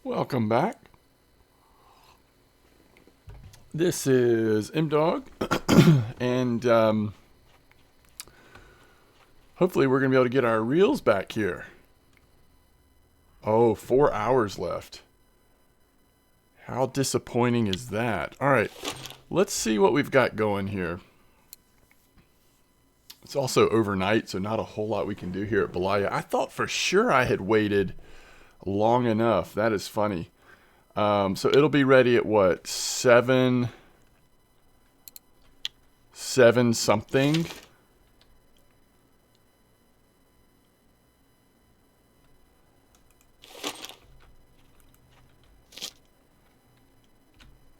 Welcome back. This is MDawg, and hopefully we're going to be able to get our reels back here. Oh, 4 hours left. How disappointing is that? All right, let's see what we've got going here. It's also overnight, so not a whole lot we can do here at Belaya. I thought for sure I had waited long enough. That is funny. So it'll be ready at what? 7 something.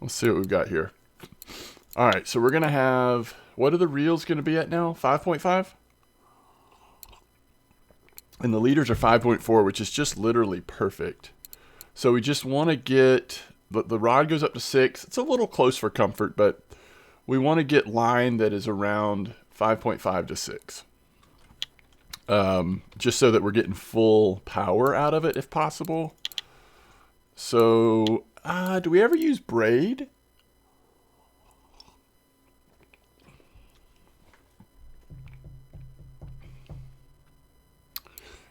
Let's see what we've got here. All right, so we're going to have, what are the reels going to be at now? 5.5? And the leaders are 5.4, which is just literally perfect. So we just want to get, the rod goes up to 6. It's a little close for comfort, but we want to get line that is around 5.5 to 6. Just so that we're getting full power out of it if possible. So, do we ever use braid?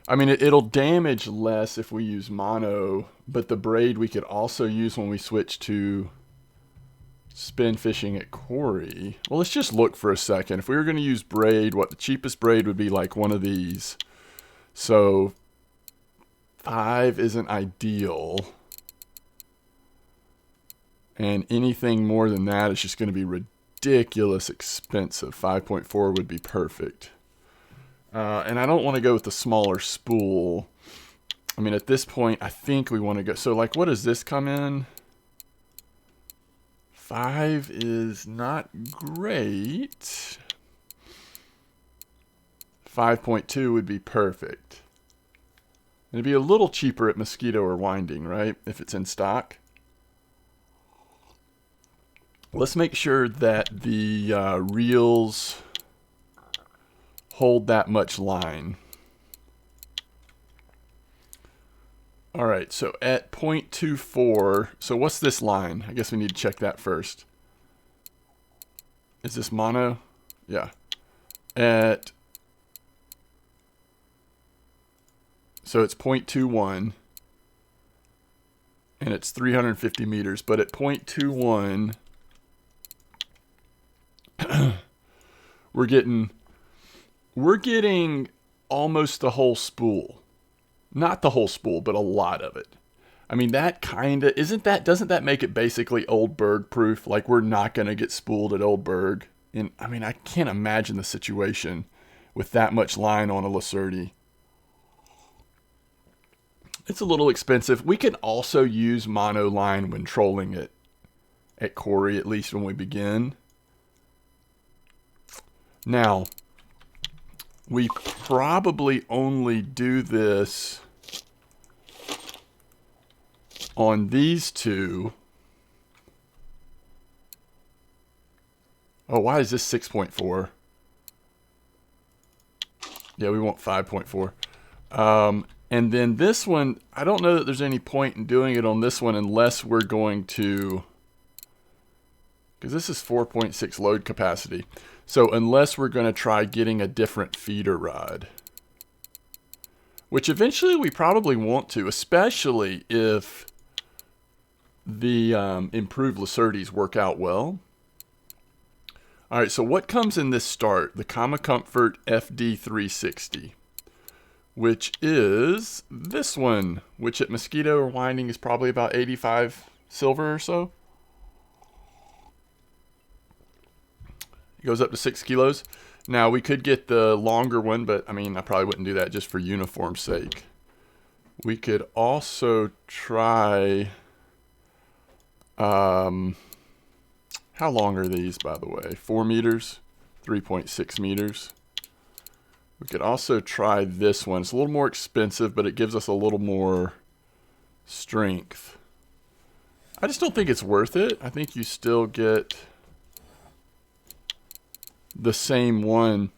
I mean, it'll damage less if we use mono, but the braid we could also use when we switch to spin fishing at Corey. Well, let's just look for a second. If we were going to use braid, what the cheapest braid would be like one of these. So 5 isn't ideal. And anything more than that is just going to be ridiculous expensive. 5.4 would be perfect. And I don't want to go with the smaller spool. I mean, at this point, I think we want to go. So, like, what does this come in? 5 is not great. 5.2 would be perfect. It'd be a little cheaper at Mosquito or Winding, right? If it's in stock. Let's make sure that the reels hold that much line. All right, so at 0.24, so what's this line? I guess we need to check that first. Is this mono? Yeah. So it's 0.21, and it's 350 meters, but at 0.21, we're getting almost the whole spool. Not the whole spool, but a lot of it. I mean, that kind of, doesn't that make it basically Old Berg proof? Like, we're not going to get spooled at Old Berg. And I mean, I can't imagine the situation with that much line on a Lacerti. It's a little expensive. We can also use mono line when trolling it at Corey, at least when we begin. Now, we probably only do this on these two. Oh, why is this 6.4? Yeah, we want 5.4. And then this one, I don't know that there's any point in doing it on this one unless we're going to, because this is 4.6 load capacity. So unless we're going to try getting a different feeder rod, which eventually we probably want to, especially if the improved Lacertis work out well. All right, so what comes in this start? The Kama Comfort FD360, which is this one, which at Mosquito or Winding is probably about 85 silver or so. It goes up to 6 kilos. Now, we could get the longer one, but I mean, I probably wouldn't do that just for uniform's sake. We could also try, how long are these, by the way? 4 meters, 3.6 meters. We could also try this one. It's a little more expensive, but it gives us a little more strength. I just don't think it's worth it. I think you still get the same one.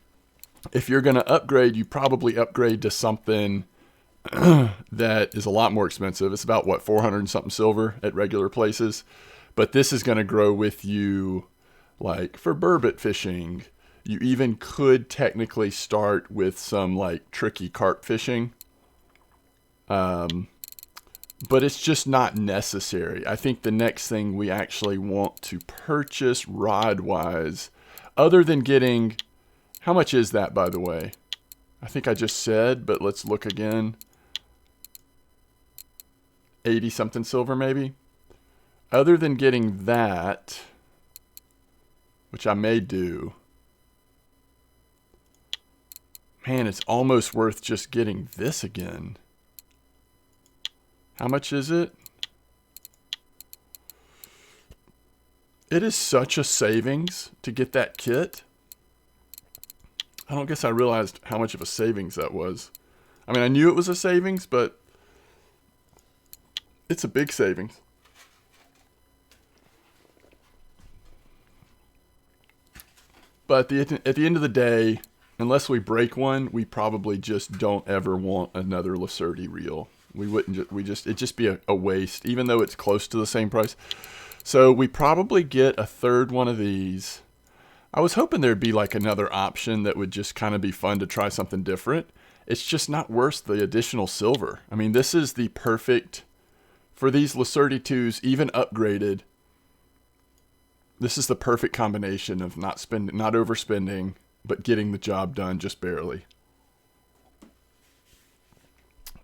If you're going to upgrade, you probably upgrade to something that is a lot more expensive. It's about, what, 400 and something silver at regular places. But this is going to grow with you, like, for burbot fishing. You even could technically start with some, like, tricky carp fishing. But it's just not necessary. I think the next thing we actually want to purchase rod-wise, other than getting... How much is that, by the way? I think I just said, but let's look again. 80-something silver, maybe? Other than getting that, which I may do, man, it's almost worth just getting this again. How much is it? It is such a savings to get that kit. I don't guess I realized how much of a savings that was. I mean, I knew it was a savings, but it's a big savings. But at the end of the day, unless we break one, we probably just don't ever want another Lacerti reel. We wouldn't. It'd just be a waste, even though it's close to the same price. So we probably get a third one of these. I was hoping there'd be like another option that would just kind of be fun to try something different. It's just not worth the additional silver. I mean, this is the perfect, for these Lacerti 2s, even upgraded, this is the perfect combination of not overspending, but getting the job done just barely.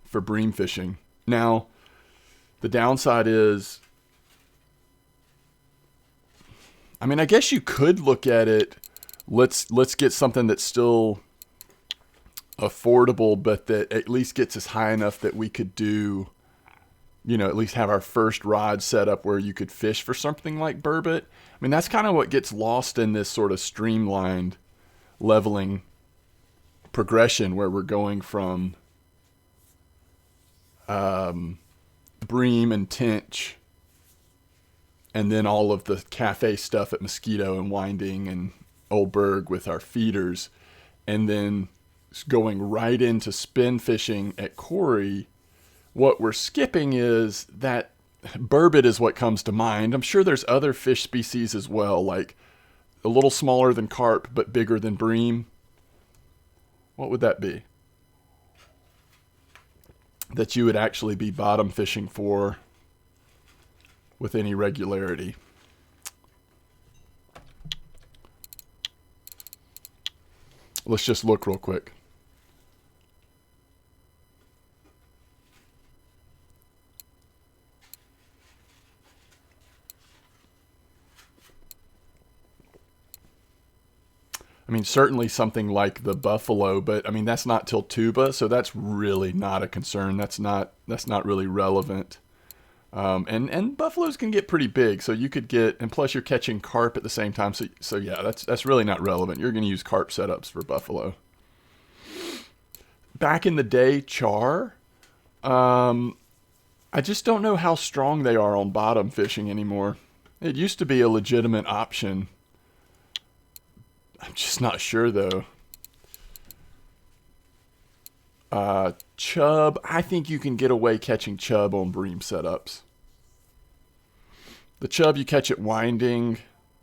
For bream fishing. Now, the downside is, I mean, I guess you could look at it, let's get something that's still affordable, but that at least gets us high enough that we could do, you know, at least have our first rod set up where you could fish for something like burbot. I mean, that's kind of what gets lost in this sort of streamlined leveling progression where we're going from bream and tench, and then all of the cafe stuff at Mosquito and Winding and Old Berg with our feeders, and then going right into spin fishing at Corey. What we're skipping is that burbot is what comes to mind. I'm sure there's other fish species as well, like a little smaller than carp but bigger than bream. What would that be? That you would actually be bottom fishing for with any regularity. Let's just look real quick. I mean, certainly something like the buffalo, but I mean, that's not till tuba, so that's really not a concern. That's not really relevant. And buffaloes can get pretty big, so you could get, and plus you're catching carp at the same time, so yeah, that's really not relevant. You're going to use carp setups for buffalo. Back in the day, char, I just don't know how strong they are on bottom fishing anymore. It used to be a legitimate option. I'm just not sure, though. Chub, I think you can get away catching chub on bream setups. The chub you catch at Winding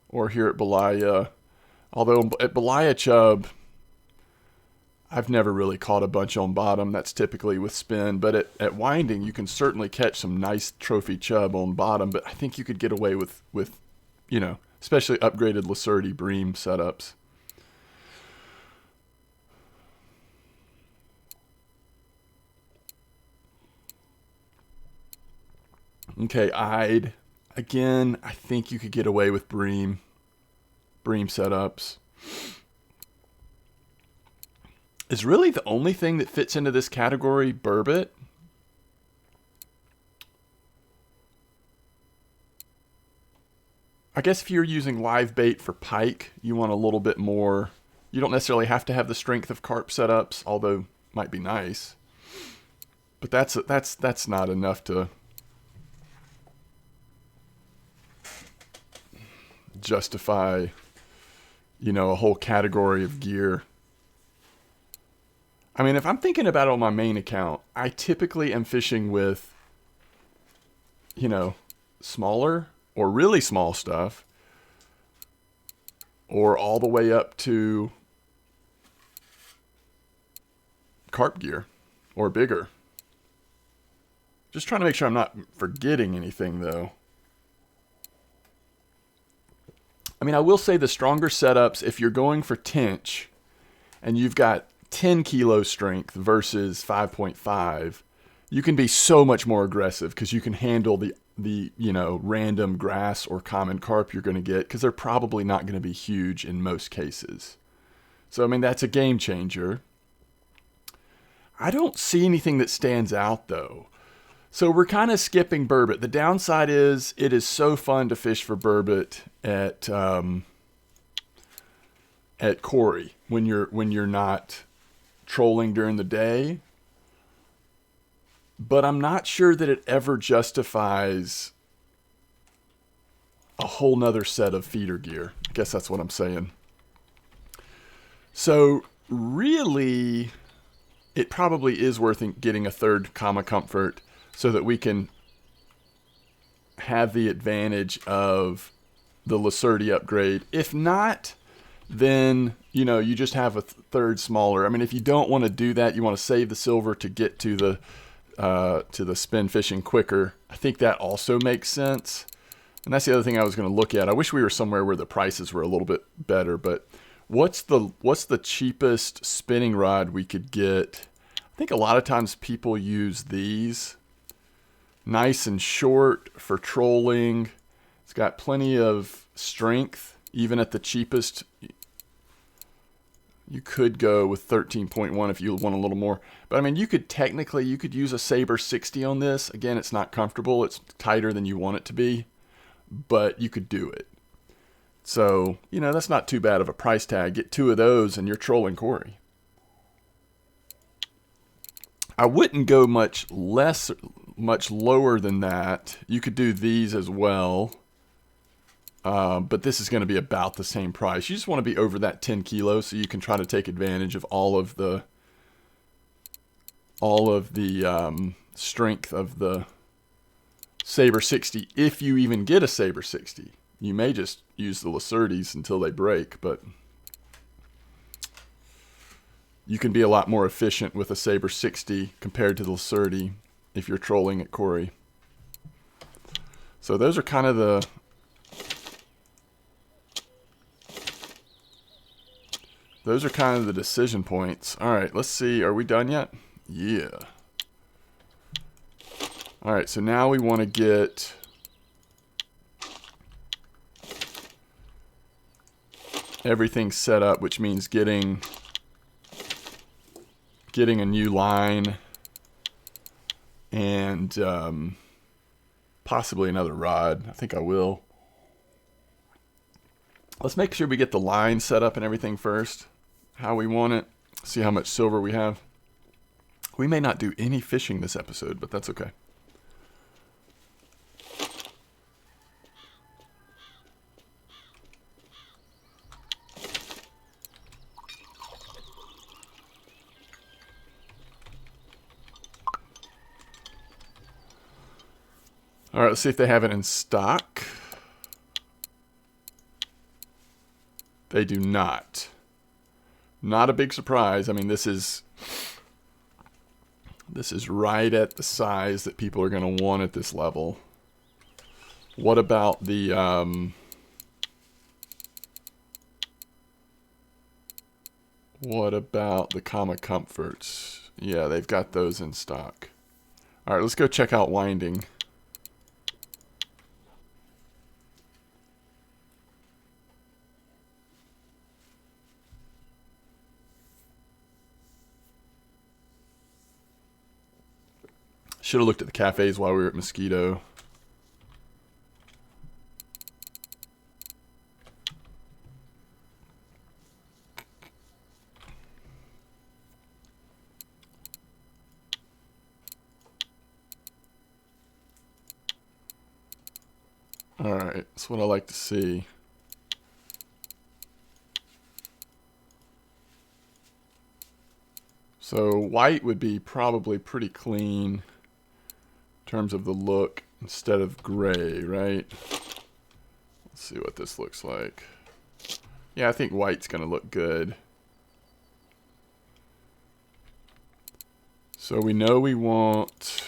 or here at Belaya. Although at Belaya chub, I've never really caught a bunch on bottom. That's typically with spin. But at Winding, you can certainly catch some nice trophy chub on bottom. But I think you could get away with you know, especially upgraded Lacerti bream setups. Okay, I'd, again, I think you could get away with bream setups. Is really the only thing that fits into this category burbot? I guess if you're using live bait for pike, you want a little bit more. You don't necessarily have to have the strength of carp setups, although might be nice. But that's not enough to justify, you know, a whole category of gear. I mean, if I'm thinking about it on my main account, I typically am fishing with, you know, smaller or really small stuff, or all the way up to carp gear or bigger. Just trying to make sure I'm not forgetting anything, though. I mean, I will say the stronger setups, if you're going for tench and you've got 10 kilo strength versus 5.5, you can be so much more aggressive because you can handle the random grass or common carp you're going to get, because they're probably not going to be huge in most cases. So, I mean, that's a game changer. I don't see anything that stands out, though. So we're kind of skipping burbot. The downside is it is so fun to fish for burbot at Corey when you're not trolling during the day. But I'm not sure that it ever justifies a whole nother set of feeder gear. I guess that's what I'm saying. So really, it probably is worth getting a third Kama Comfort so that we can have the advantage of the Lacerti upgrade. If not, then, you just have a third smaller. I mean, if you don't want to do that, you want to save the silver to get to the spin fishing quicker, I think that also makes sense. And that's the other thing I was going to look at. I wish we were somewhere where the prices were a little bit better, but what's the cheapest spinning rod we could get? I think a lot of times people use these. Nice and short for trolling. It's got plenty of strength, even at the cheapest. You could go with 13.1 if you want a little more. But I mean, you could use a Saber 60 on this. Again, it's not comfortable. It's tighter than you want it to be, but you could do it. So, that's not too bad of a price tag. Get 2 of those and you're trolling Corey. I wouldn't go much lower than that. You could do these as well. But this is going to be about the same price. You just want to be over that 10 kilos so you can try to take advantage of all of the strength of the Saber 60. If you even get a Saber 60, you may just use the Lacertis until they break, but you can be a lot more efficient with a Saber 60 compared to the Lacerti if you're trolling at Corey. So those are kind of the decision points. All right, let's see. Are we done yet? Yeah. All right, so now we want to get everything set up, which means getting a new line and possibly another rod. I think I will. Let's make sure we get the line set up and everything first, how we want it, see how much silver we have. We may not do any fishing this episode, but that's okay. All right, let's see if they have it in stock. They do not. Not a big surprise. I mean, this is right at the size that people are going to want at this level. What about the Kama Comforts? Yeah, they've got those in stock. All right, let's go check out winding. Should have looked at the cafes while we were at Mosquito. All right, that's what I like to see. So So white would be probably pretty clean in terms of the look instead of gray, right? Let's see what this looks like. Yeah, I think white's going to look good. So we know we want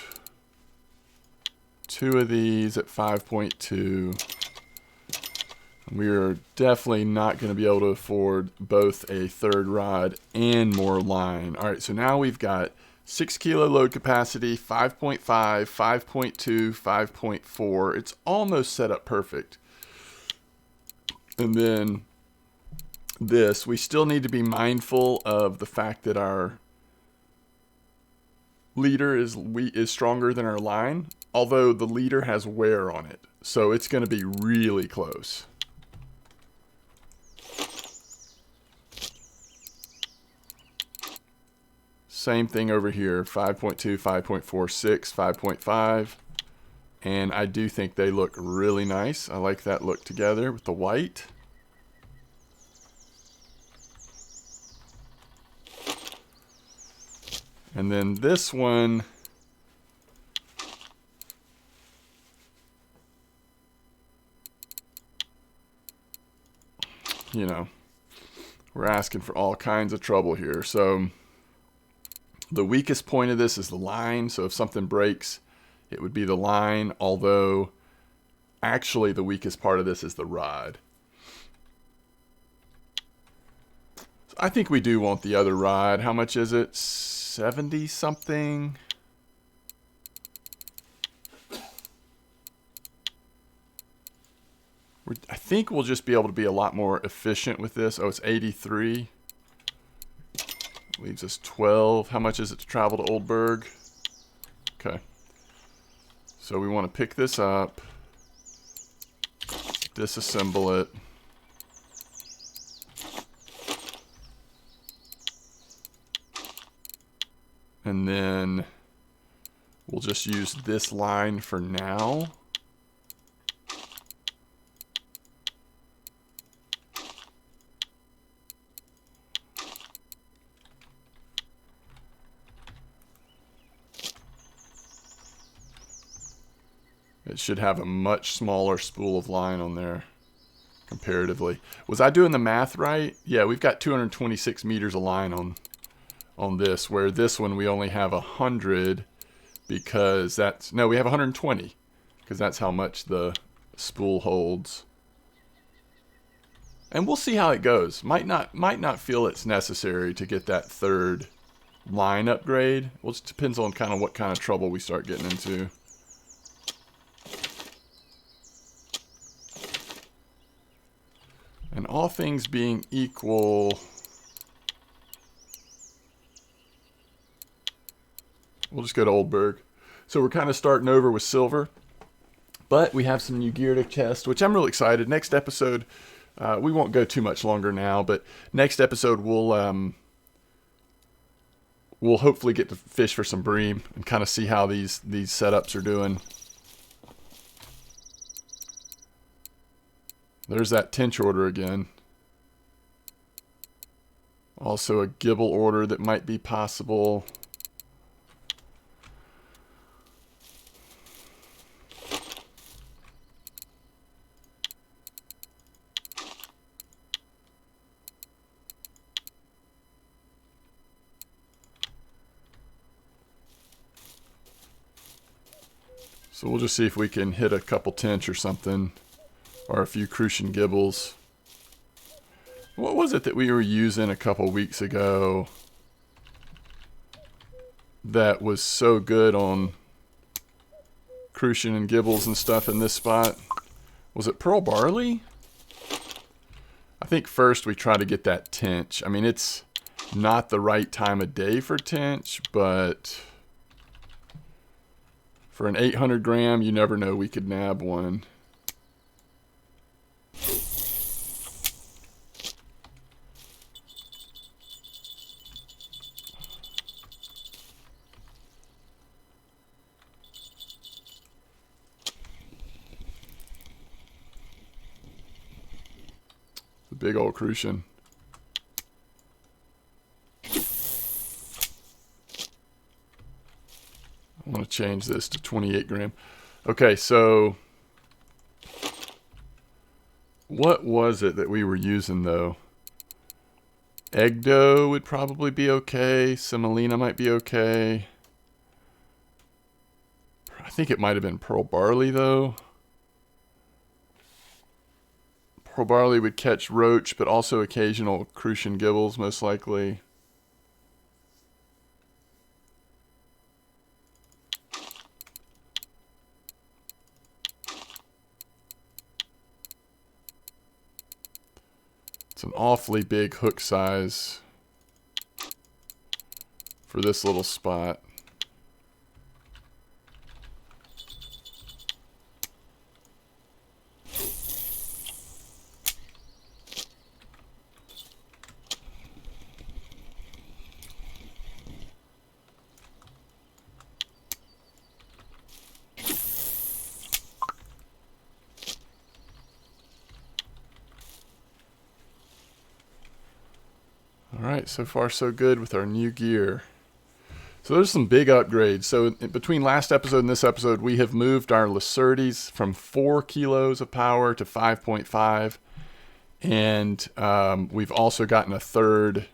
2 of these at 5.2. We are definitely not going to be able to afford both a third rod and more line. All right, so now we've got 6 kilo load capacity, 5.5, 5.2, 5.4. It's almost set up perfect. And then this, we still need to be mindful of the fact that our leader is stronger than our line, although the leader has wear on it. So it's going to be really close. Same thing over here, 5.2, 5.4, 6, 5.5. And I do think they look really nice. I like that look together with the white. And then this one, you know, we're asking for all kinds of trouble here. So the weakest point of this is the line. So if something breaks, it would be the line, although actually the weakest part of this is the rod. So I think we do want the other rod. How much is it? 70 something. I think we'll just be able to be a lot more efficient with this. Oh, it's 83. Leaves us 12. How much is it to travel to Oldburg? Okay. So we want to pick this up, disassemble it. And then we'll just use this line for now. It should have a much smaller spool of line on there comparatively. Was I doing the math right? Yeah, we've got 226 meters of line on this, where this one we only have 100 because that's, no, we have 120 because that's how much the spool holds. And we'll see how it goes. Might not feel it's necessary to get that third line upgrade. Well, it depends on kind of what kind of trouble we start getting into. And all things being equal, we'll just go to Oldburg. So we're kind of starting over with silver, but we have some new gear to test, which I'm really excited. Next episode, we won't go too much longer now, but next episode we'll hopefully get to fish for some bream and kind of see how these setups are doing. There's that tench order again. Also a gibble order that might be possible. So we'll just see if we can hit a couple tench or something. Or a few crucian gibbles. What was it that we were using a couple weeks ago that was so good on crucian and gibbles and stuff in this spot? Was it pearl barley? I think first we try to get that tench. I mean, it's not the right time of day for tench, but for an 800 gram, you never know, we could nab one. The big old crucian. change this to 28 gram. Okay, so what was it that we were using though? Egg dough would probably be okay. Semolina might be okay. I think it might have been pearl barley though. Pearl barley would catch roach, but also occasional crucian gibbles most likely. It's an awfully big hook size for this little spot. Alright, so far so good with our new gear. So there's some big upgrades. So between last episode and this episode, we have moved our Lacertes from 4 kilos of power to 5.5. And we've also gotten a third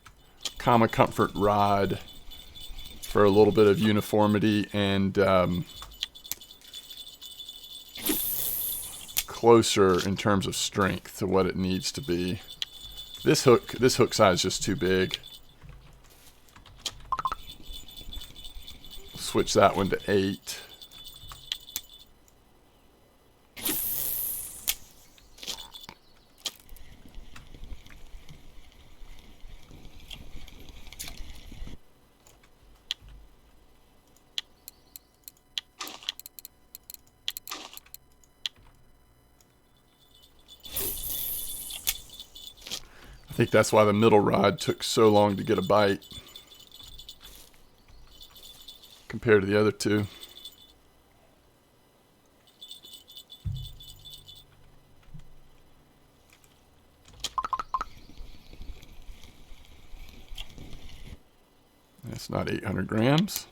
Comma Comfort rod for a little bit of uniformity and closer in terms of strength to what it needs to be. This hook size is just too big. Switch that one to 8. I think that's why the middle rod took so long to get a bite compared to the other two. That's not 800 grams.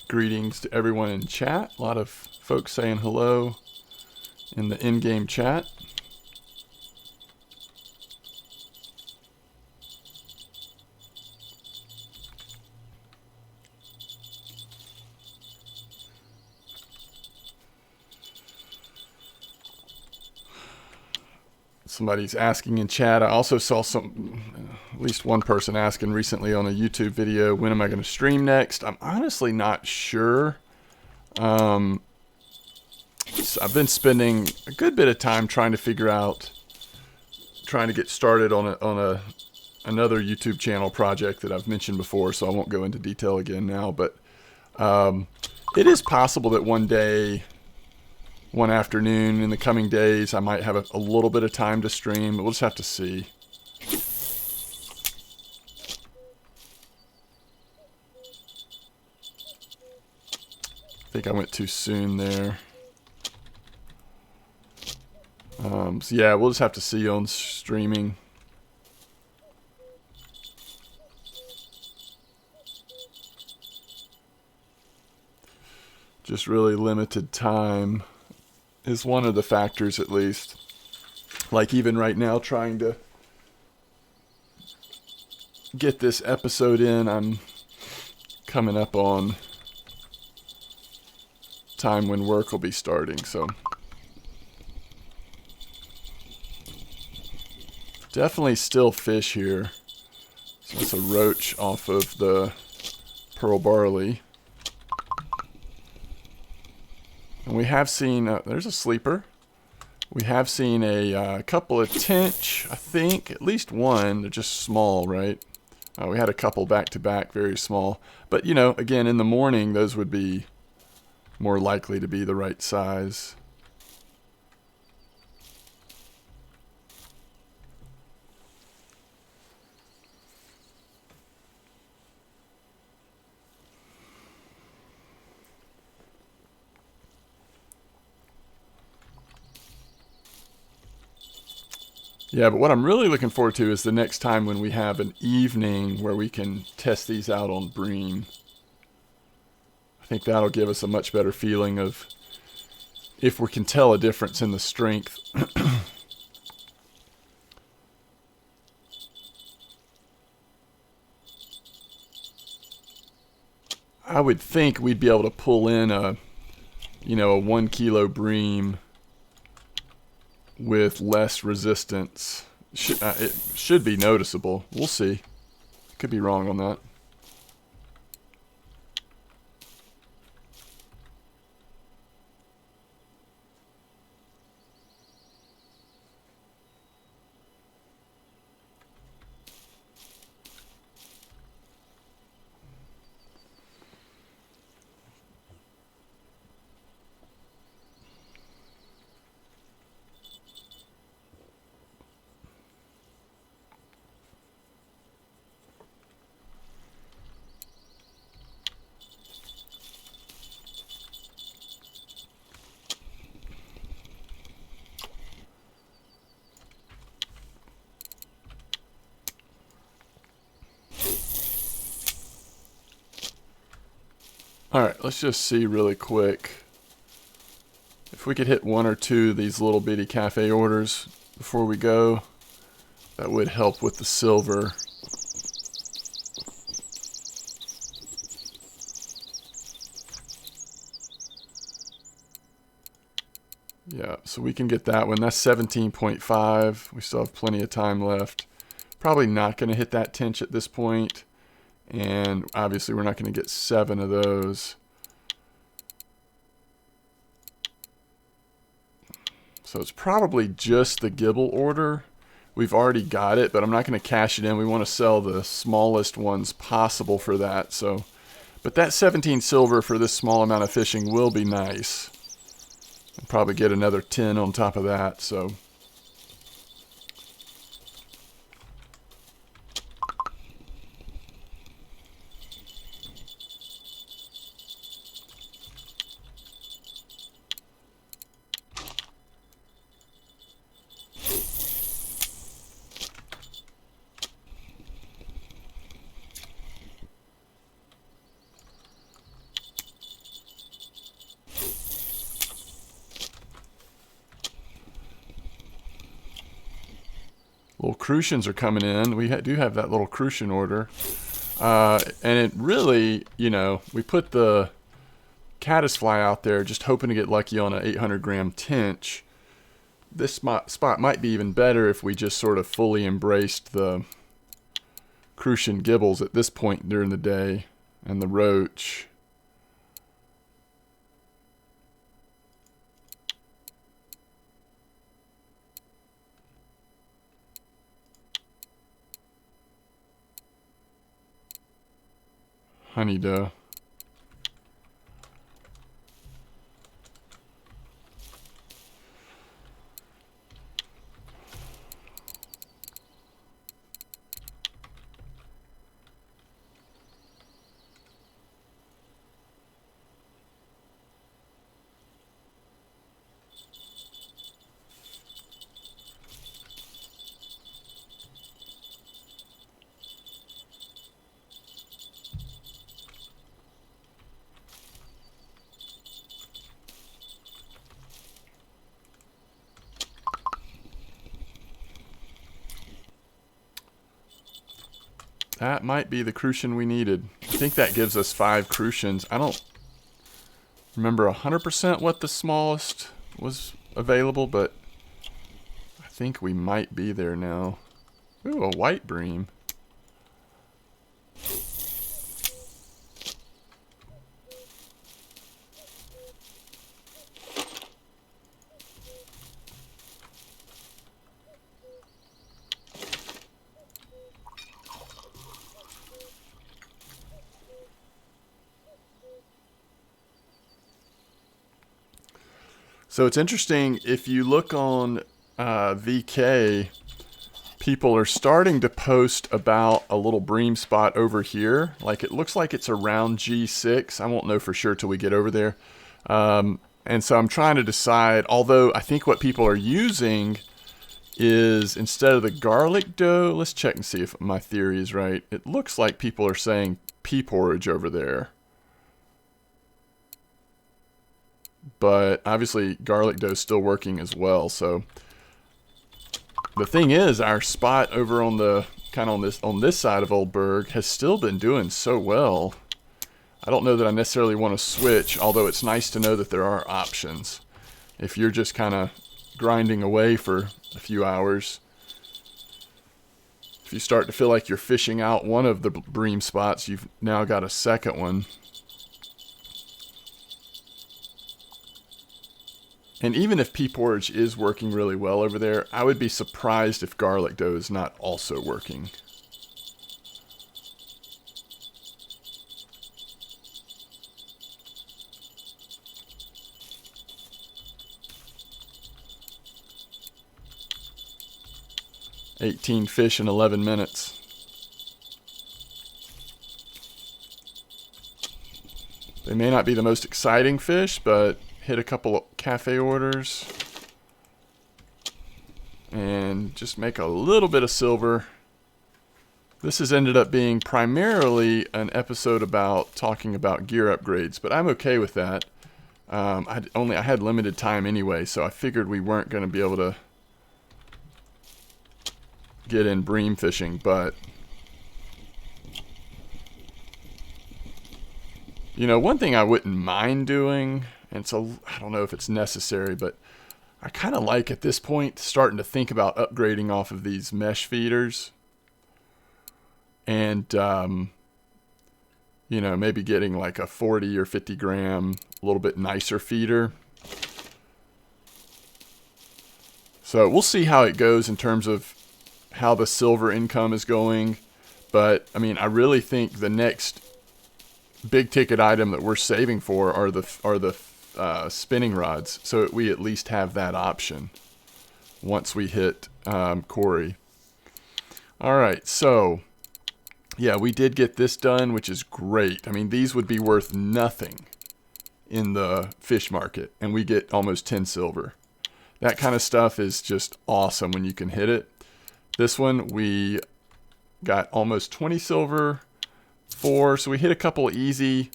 Greetings to everyone in chat. A lot of folks saying hello in the in-game chat. Somebody's asking in chat. I also saw at least one person asking recently on a YouTube video, when am I going to stream next? I'm honestly not sure. So I've been spending a good bit of time trying to get started on another YouTube channel project that I've mentioned before, so I won't go into detail again now, but it is possible that one day, one afternoon in the coming days, I might have a little bit of time to stream. We'll just have to see. I think I went too soon there. So yeah, we'll just have to see on streaming. Just really limited time is one of the factors, at least. Like even right now, trying to get this episode in, I'm coming up on time when work will be starting, so definitely still fish here. So it's a roach off of the pearl barley. And we have seen, there's a sleeper. We have seen a couple of tench, I think, at least one. They're just small, right? We had a couple back to back, very small. But, you know, again, in the morning, those would be more likely to be the right size. Yeah, but what I'm really looking forward to is the next time when we have an evening where we can test these out on bream. I think that'll give us a much better feeling of if we can tell a difference in the strength. I would think we'd be able to pull in a 1 kilo bream with less resistance. It should be noticeable. We'll see. Could be wrong on that. Alright, let's just see really quick. If we could hit 1 or 2 of these little bitty cafe orders before we go, that would help with the silver. Yeah, so we can get that one. That's 17.5. We still have plenty of time left. Probably not going to hit that tench at this point. And obviously we're not going to get 7 of those. So it's probably just the Gibble order. We've already got it, but I'm not going to cash it in. We want to sell the smallest ones possible for that. So, but that 17 silver for this small amount of fishing will be nice. I'll probably get another 10 on top of that. So. Little crucians are coming in. We do have that little crucian order. And it really, we put the caddisfly out there just hoping to get lucky on an 800 gram tench. This spot might be even better if we just sort of fully embraced the crucian gibbles at this point during the day and the roach. Honey doe. That might be the crucian we needed. I think that gives us 5 crucians. I don't remember 100% what the smallest was available, but I think we might be there now. Ooh, a white bream. So it's interesting, if you look on VK, people are starting to post about a little bream spot over here. Like, it looks like it's around G6. I won't know for sure till we get over there. And so I'm trying to decide, although I think what people are using is, instead of the garlic dough, let's check and see if my theory is right. It looks like people are saying pea porridge over there. But obviously garlic dough is still working as well. So the thing is, our spot over on the kind of on this side of Old Berg has still been doing so well. I don't know that I necessarily want to switch, although it's nice to know that there are options. If you're just kind of grinding away for a few hours, if you start to feel like you're fishing out one of the bream spots, you've now got a second one. And even if pea porridge is working really well over there, I would be surprised if garlic dough is not also working. $18 fish in 11 minutes. They may not be the most exciting fish, but hit a couple of cafe orders and just make a little bit of silver. This has ended up being primarily an episode about talking about gear upgrades, but I'm okay with that. I had limited time anyway, so I figured we weren't going to be able to get in bream fishing, but you know, one thing I wouldn't mind doing, and so I don't know if it's necessary, but I kind of like at this point starting to think about upgrading off of these mesh feeders, and you know, maybe getting like a 40 or 50 gram, a little bit nicer feeder. So we'll see how it goes in terms of how the silver income is going. But I mean, I really think the next big ticket item that we're saving for are the spinning rods, so we at least have that option once we hit Corey. All right, so yeah, we did get this done, which is great. I mean, these would be worth nothing in the fish market, and we get almost 10 silver. That kind of stuff is just awesome when you can hit it. This one, we got almost 20 silver for, so we hit a couple easy,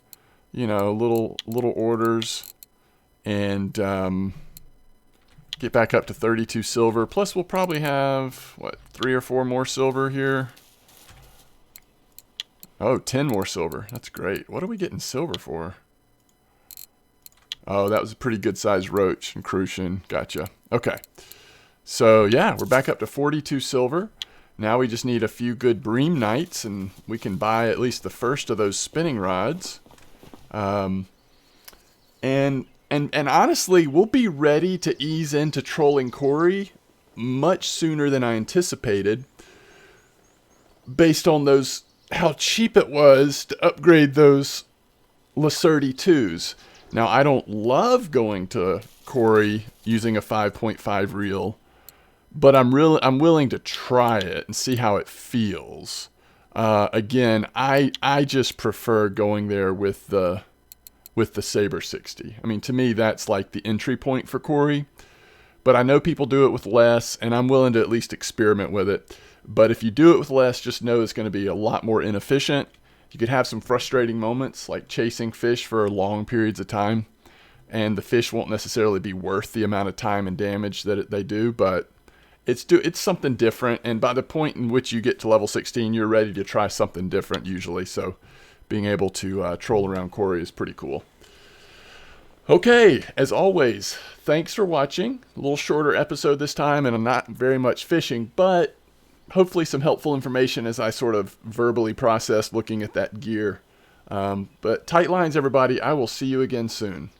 you know, little orders, and get back up to 32 silver. Plus, we'll probably have, what, 3 or 4 more silver here. Oh, 10 more silver. That's great. What are we getting silver for? Oh, that was a pretty good sized roach and crucian. Gotcha. Okay. So yeah, we're back up to 42 silver. Now we just need a few good bream nights, and we can buy at least the first of those spinning rods. And honestly, we'll be ready to ease into trolling Corey much sooner than I anticipated, based on those, how cheap it was to upgrade those La-32s. Now, I don't love going to Corey using a 5.5 reel, but I'm willing to try it and see how it feels. Again, I just prefer going there with the Saber 60. I mean, to me, that's like the entry point for Corey. But I know people do it with less, and I'm willing to at least experiment with it. But if you do it with less, just know it's going to be a lot more inefficient. You could have some frustrating moments, like chasing fish for long periods of time, and the fish won't necessarily be worth the amount of time and damage that they do, but it's something different, and by the point in which you get to level 16, you're ready to try something different usually, so being able to troll around Corey is pretty cool. Okay, as always, thanks for watching. A little shorter episode this time, and I'm not very much fishing, but hopefully some helpful information as I sort of verbally process looking at that gear. But tight lines, everybody. I will see you again soon.